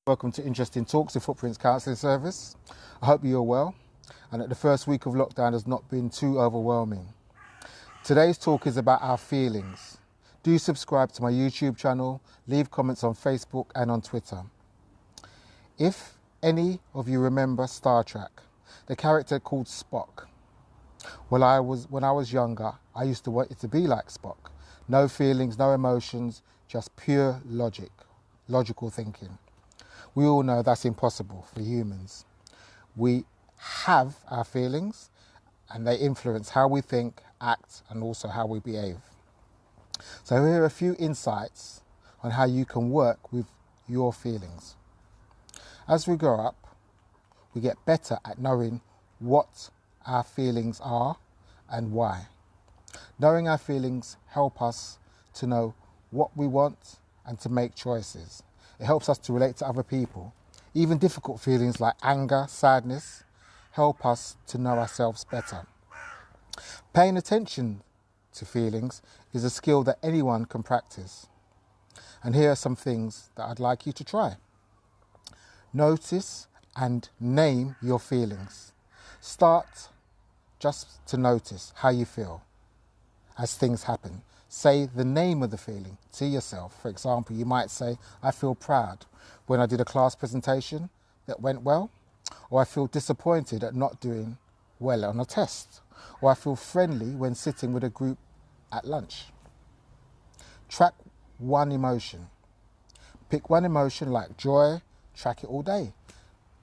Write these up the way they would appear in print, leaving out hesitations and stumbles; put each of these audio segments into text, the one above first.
Welcome to Interesting Talks, the Footprints Counselling Service. I hope you're well and that the first week of lockdown has not been too overwhelming. Today's talk is about our feelings. Do subscribe to my YouTube channel, leave comments on Facebook and on Twitter. If any of you remember Star Trek, the character called Spock. When I was younger, I used to want it to be like Spock. No feelings, no emotions, just pure logical thinking. We all know that's impossible for humans. We have our feelings and they influence how we think, act, and also how we behave. So here are a few insights on how you can work with your feelings. As we grow up, we get better at knowing what our feelings are and why. Knowing our feelings help us to know what we want and to make choices. It helps us to relate to other people. Even difficult feelings like anger, sadness, help us to know ourselves better. Paying attention to feelings is a skill that anyone can practice. And here are some things that I'd like you to try. Notice and name your feelings. Start just to notice how you feel as things happen. Say the name of the feeling to yourself. For example, you might say, I feel proud when I did a class presentation that went well, or I feel disappointed at not doing well on a test, or I feel friendly when sitting with a group at lunch. Track one emotion. Pick one emotion like joy, track it all day.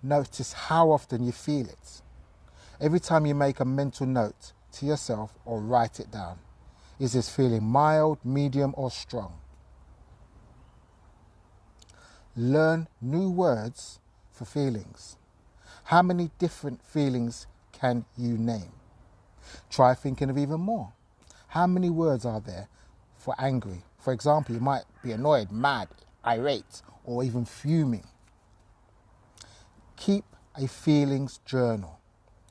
Notice how often you feel it. Every time you make a mental note to yourself or write it down. Is this feeling mild, medium, or strong? Learn new words for feelings. How many different feelings can you name? Try thinking of even more. How many words are there for angry? For example, you might be annoyed, mad, irate, or even fuming. Keep a feelings journal.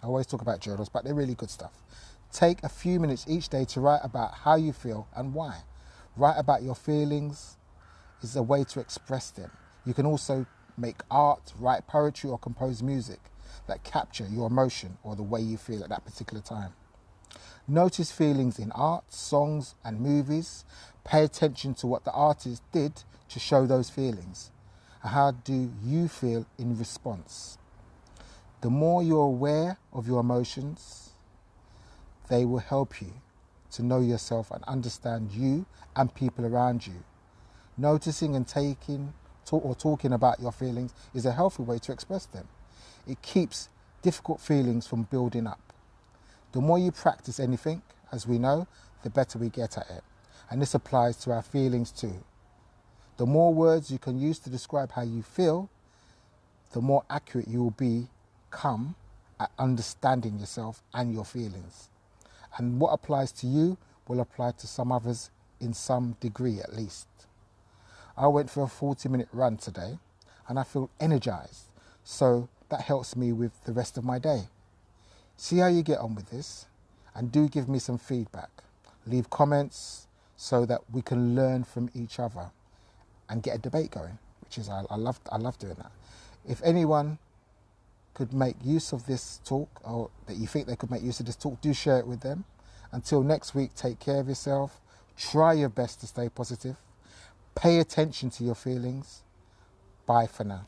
I always talk about journals, but they're really good stuff. Take a few minutes each day to write about how you feel and why. Write about your feelings is a way to express them. You can also make art, write poetry, or compose music that capture your emotion or the way you feel at that particular time. Notice feelings in art, songs, and movies. Pay attention to what the artist did to show those feelings. How do you feel in response? The more you're aware of your emotions, they will help you to know yourself and understand you and people around you. Noticing and talking about your feelings is a healthy way to express them. It keeps difficult feelings from building up. The more you practice anything, as we know, the better we get at it. And this applies to our feelings too. The more words you can use to describe how you feel, the more accurate you will become at understanding yourself and your feelings. And what applies to you will apply to some others in some degree at least. I went for a 40-minute run today and I feel energized. So that helps me with the rest of my day. See how you get on with this and do give me some feedback. Leave comments so that we can learn from each other and get a debate going, which is, I love doing that. If anyone could make use of this talk or that you think they could make use of this talk, do share it with them. Until next week, take care of yourself. Try your best to stay positive. Pay attention to your feelings. Bye for now.